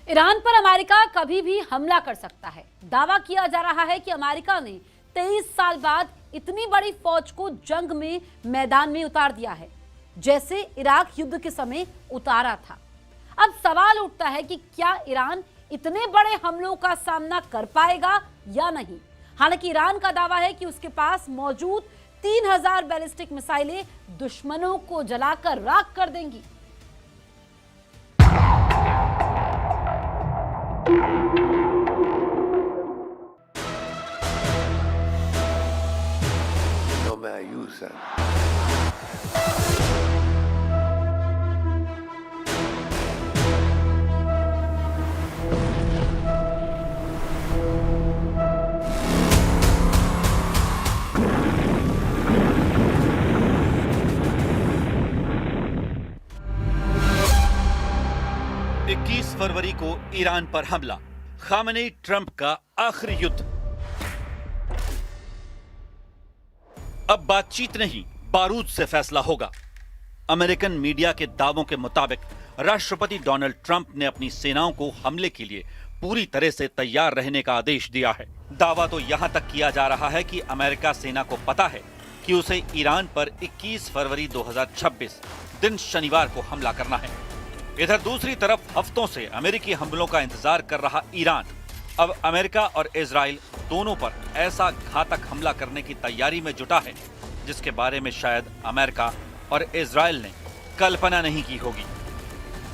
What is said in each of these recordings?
Iran पर America कभी भी हमला कर सकता है। दावा किया जा रहा है कि अमेरिका ने 23 साल बाद इतनी बड़ी फौज को जंग में मैदान में उतार दिया है, जैसे इराक युद्ध के समय उतारा था। अब सवाल उठता है कि क्या ईरान इतने बड़े हमलों का सामना कर पाएगा या नहीं। हालांकि ईरान का दावा है कि उसके पास मौजूद 3000 बैलिस्टिक मिसाइलें दुश्मनों को जलाकर राख कर देंगी। No me ayudan. 21 फरवरी को ईरान पर हमला, खामेनेई ट्रंप का आखिरी युद्ध। अब बातचीत नहीं, बारूद से फैसला होगा। अमेरिकन मीडिया के दावों के मुताबिक राष्ट्रपति डोनाल्ड ट्रंप ने अपनी सेनाओं को हमले के लिए पूरी तरह से तैयार रहने का आदेश दिया है। दावा तो यहां तक किया जा रहा है कि अमेरिका सेना को पता है कि उसे ईरान पर 21 फरवरी 2026 दिन शनिवार को हमला करना है। इधर दूसरी तरफ हफ्तों से अमेरिकी हमलों का इंतजार कर रहा ईरान अब अमेरिका और इजराइल दोनों पर ऐसा घातक हमला करने की तैयारी में जुटा है जिसके बारे में शायद अमेरिका और इजराइल ने कल्पना नहीं की होगी।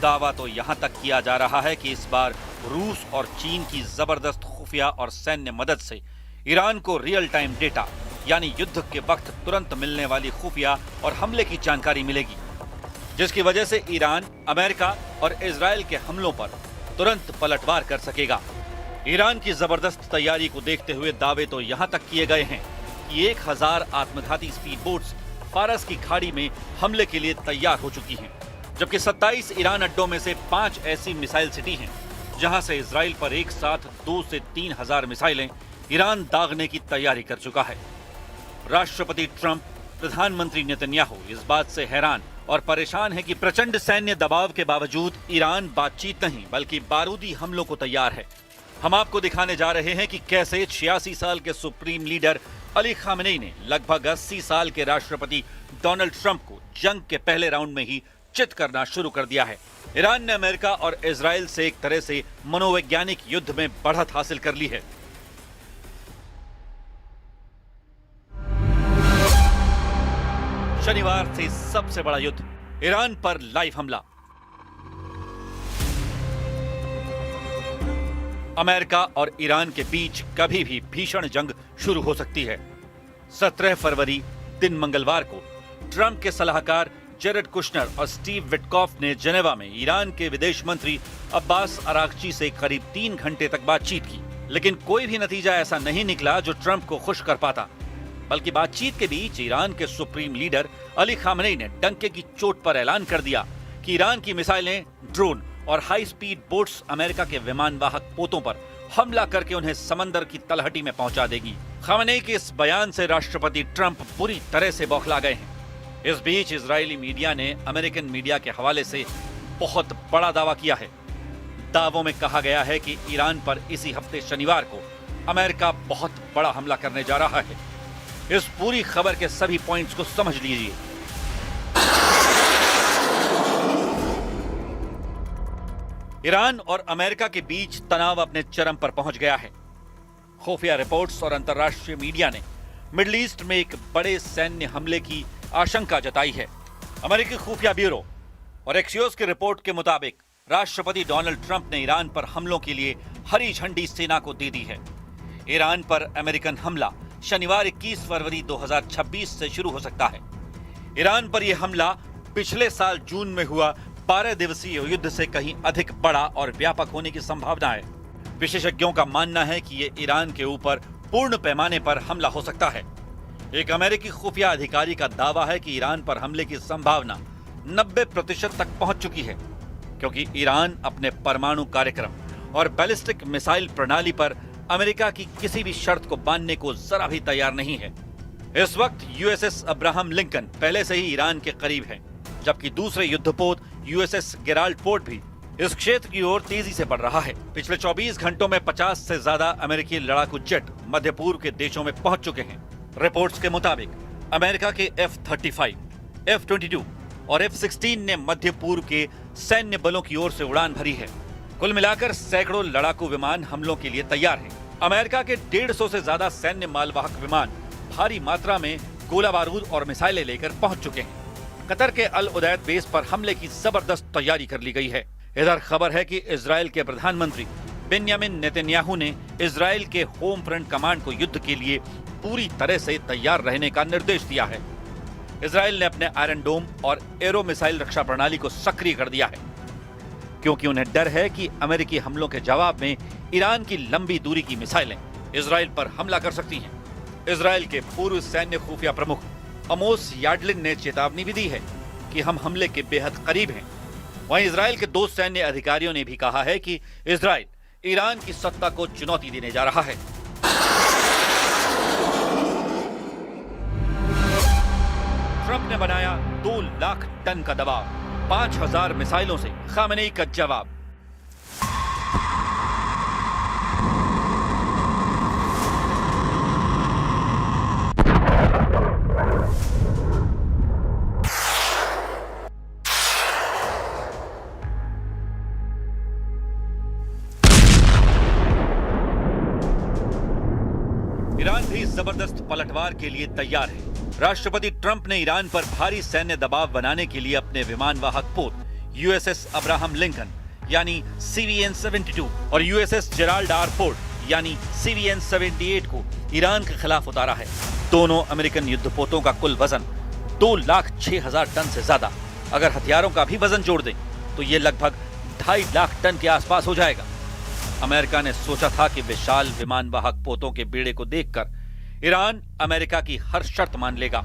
दावा तो यहां तक किया जा रहा है कि इस बार रूस और चीन की जबरदस्त खुफिया और सैन्य मदद से ईरान को रियल टाइम डेटा यानी युद्ध के वक्त तुरंत मिलने वाली खुफिया और हमले की जानकारी मिलेगी, जिसकी वजह से ईरान अमेरिका और इजराइल के हमलों पर तुरंत पलटवार कर सकेगा। ईरान की जबरदस्त तैयारी को देखते हुए दावे तो यहां तक किए गए हैं कि 1000 आत्मघाती स्पीड बोट्स फारस की खाड़ी में हमले के लिए तैयार हो चुकी हैं, जबकि 27 ईरान अड्डों में से 5 ऐसी मिसाइल सिटी हैं जहां से इजराइल पर एक साथ 2 से 3000 मिसाइलें ईरान दागने की तैयारी कर चुका है। राष्ट्रपति ट्रंप, प्रधानमंत्री नेतन्याहू इस बात से हैरान और परेशान है कि प्रचंड सैन्य दबाव के बावजूद ईरान बातचीत नहीं बल्कि बारूदी हमलों को तैयार है। हम आपको दिखाने जा रहे हैं कि कैसे 86 साल के सुप्रीम लीडर अली खामेनेई ने लगभग 80 साल के राष्ट्रपति डोनाल्ड ट्रंप को जंग के पहले राउंड में ही चित करना शुरू कर दिया है। ईरान ने अमेरिका और इजराइल से एक तरह से मनोवैज्ञानिक युद्ध में बढ़त हासिल कर ली है। शनिवार से सबसे बड़ा युद्ध, ईरान पर लाइव हमला। अमेरिका और ईरान के बीच कभी भी भीषण जंग शुरू हो सकती है। 17 फरवरी दिन मंगलवार को ट्रंप के सलाहकार जेरेड कुशनर और स्टीव विटकॉफ ने जेनेवा में ईरान के विदेश मंत्री अब्बास अरागची से करीब 3 घंटे तक बातचीत की, लेकिन कोई भी नतीजा ऐसा नहीं निकला जो ट्रंप को खुश कर पाता। बल्कि बातचीत के बीच ईरान के सुप्रीम लीडर अली खामेनेई ने डंके की चोट पर ऐलान कर दिया कि ईरान की मिसाइलें, ड्रोन और हाई स्पीड बोट्स अमेरिका के विमानवाहक पोतों पर हमला करके उन्हें समंदर की तलहटी में पहुंचा देगी। खामेनेई के इस बयान से राष्ट्रपति ट्रंप पूरी तरह से बौखला गए हैं। इस बीच इजरायली मीडिया ने अमेरिकन मीडिया के हवाले से बहुत बड़ा दावा किया है। दावों में कहा गया है कि ईरान पर इसी हफ्ते शनिवार को अमेरिका बहुत बड़ा हमला करने जा रहा है। इस पूरी खबर के सभी पॉइंट्स को समझ लीजिए। ईरान और अमेरिका के बीच तनाव अपने चरम पर पहुंच गया है। खुफिया रिपोर्ट्स और अंतर्राष्ट्रीय मीडिया ने मिडिल ईस्ट में एक बड़े सैन्य हमले की आशंका जताई है। अमेरिकी खुफिया ब्यूरो और एक्सियोस की रिपोर्ट के मुताबिक राष्ट्रपति डोनाल्ड ट्रंप ने ईरान पर हमलों के लिए हरी झंडी सेना को दे दी है। ईरान पर अमेरिकन हमला शनिवार 21 फरवरी 2026 से शुरू हो सकता है। ईरान पर यह हमला पिछले साल जून में हुआ 12 दिवसीय युद्ध से कहीं अधिक बड़ा और व्यापक होने की संभावना है। विशेषज्ञों का मानना है कि यह ईरान के ऊपर पूर्ण पैमाने पर हमला हो सकता है। एक अमेरिकी खुफिया अधिकारी का दावा है कि ईरान पर हमले की संभावना 90% तक पहुंच चुकी है, क्योंकि ईरान अपने परमाणु कार्यक्रम और बैलिस्टिक मिसाइल प्रणाली पर अमेरिका की किसी भी शर्त को मानने को जरा भी तैयार नहीं है। इस वक्त यूएसएस अब्राहम लिंकन पहले से ही ईरान के करीब है, जबकि दूसरे युद्धपोत यूएसएस गेराल्ड फोर्ड भी इस क्षेत्र की ओर तेजी से बढ़ रहा है। पिछले 24 घंटों में 50 से ज्यादा अमेरिकी लड़ाकू जेट मध्य पूर्व के देशों में पहुंच चुके हैं। रिपोर्ट्स के मुताबिक अमेरिका के F-35, F-22 और F-16 ने मध्य पूर्व के सैन्य बलों की ओर से उड़ान भरी है। कुल मिलाकर सैकड़ों लड़ाकू विमान हमलों के लिए तैयार हैं। अमेरिका के 150 से ज्यादा सैन्य मालवाहक विमान भारी मात्रा में गोला बारूद और मिसाइलें लेकर पहुंच चुके हैं। कतर के अल उदैद बेस पर हमले की जबरदस्त तैयारी कर ली गई है। इधर खबर है कि इजराइल के प्रधानमंत्री बेन्यामिन नेतन्याहू ने इजराइल के होम फ्रंट कमांड को युद्ध के लिए पूरी तरह से तैयार रहने का निर्देश दिया है। इजराइल ने अपने आयरन डोम और एरो मिसाइल रक्षा प्रणाली को सक्रिय कर दिया है, क्योंकि उन्हें डर है कि अमेरिकी हमलों के जवाब में ईरान की लंबी दूरी की मिसाइलें इजराइल पर हमला कर सकती हैं। इजराइल के पूर्व सैन्य खुफिया प्रमुख अमोस याडलिन ने चेतावनी भी दी है कि हम हमले के बेहद करीब हैं। वहीं इजराइल के 2 सैन्य अधिकारियों ने भी कहा है कि इजराइल ईरान की सत्ता को चुनौती देने जा रहा है। ट्रंप ने बनाया 2 लाख टन का दबाव, 5000 मिसाइलों से खामेनेई का जवाब। ईरान भी जबरदस्त पलटवार के लिए तैयार है। राष्ट्रपति ट्रंप ने ईरान पर भारी सैन्य दबाव बनाने के लिए अपने विमानवाहक पोत USS अब्राहम लिंकन यानी CVN-72 और USS जेराल्ड आर फोर्ड यानी CVN-78 को ईरान के खिलाफ उतारा है। दोनों अमेरिकन युद्धपोतों का कुल वजन 2,06,000 टन से ज्यादा। अगर हथियारों का भी वजन जोड़ दें तो ये लगभग 2.5 लाख टन के आसपास हो जाएगा। अमेरिका ने सोचा था कि विशाल विमानवाहक पोतों के बेड़े को देखकर ईरान अमेरिका की हर शर्त मान लेगा।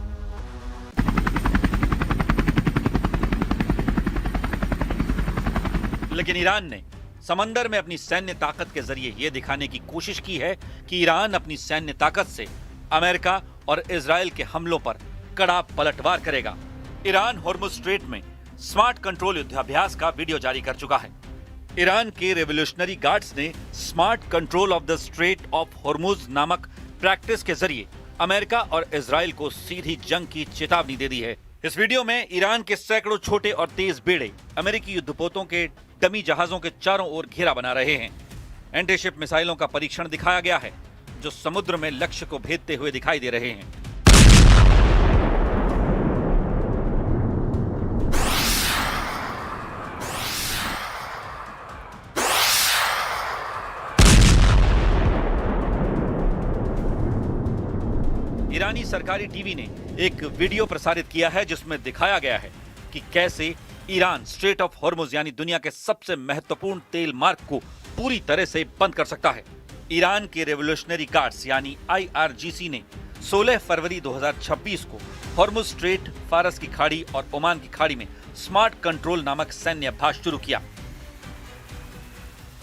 लेकिन ईरान ने समंदर में अपनी सैन्य ताकत के जरिए यह दिखाने की कोशिश की है कि ईरान अपनी सैन्य ताकत से अमेरिका और इजराइल के हमलों पर कड़ा पलटवार करेगा। ईरान हॉर्मुज स्ट्रेट में स्मार्ट कंट्रोल युद्धाभ्यास का वीडियो जारी कर चुका है। ईरान के रेवोल्यूशनरी गार्ड्स ने smart control of the straight of Hormuz नामक प्रैक्टिस के जरिए अमेरिका और इजराइल को सीधी जंग की चेतावनी दे दी है। इस वीडियो में ईरान के सैकड़ों छोटे और तेज बेड़े अमेरिकी युद्धपोतों के डमी जहाजों के चारों ओर घेरा बना रहे हैं। एंटीशिप मिसाइलों का परीक्षण दिखाया गया है, जो समुद्र में लक्ष्य को भेदते हुए दिखाई दे रहे हैं। ईरानी सरकारी टीवी ने एक वीडियो प्रसारित किया है जिसमें दिखाया गया है कि कैसे ईरान स्ट्रेट ऑफ हॉर्मुज यानी दुनिया के सबसे महत्वपूर्ण तेल मार्ग को पूरी तरह से बंद कर सकता है। ईरान के रेवोल्यूशनरी गार्ड्स यानी IRGC ने 16 फरवरी 2026 को हॉर्मुज स्ट्रेट, फारस की खाड़ी और ओमान की खाड़ी में स्मार्ट कंट्रोल नामक सैन्य अभ्यास शुरू किया।